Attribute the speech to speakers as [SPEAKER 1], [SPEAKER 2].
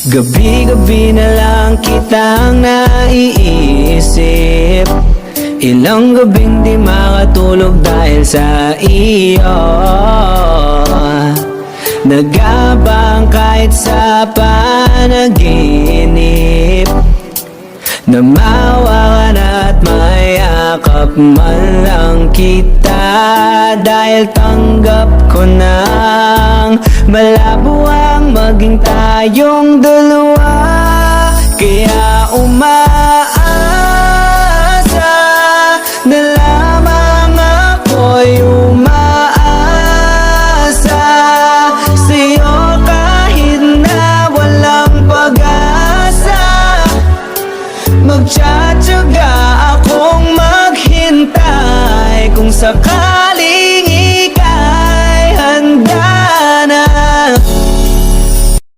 [SPEAKER 1] Gabi-gabi na lang kitang naiisip. Ilang gabing di makatulog dahil sa iyo. Nagabang kahit sa panaginip, na mawakan at mayakap man lang kita. Dahil tanggap ko nang malabo ang maging tayong dalawa. Kaya umaasa na lamang ako'y umaasa sa'yo kahit na walang pag-asa. Magtsatsaga akong maghintay kung sakali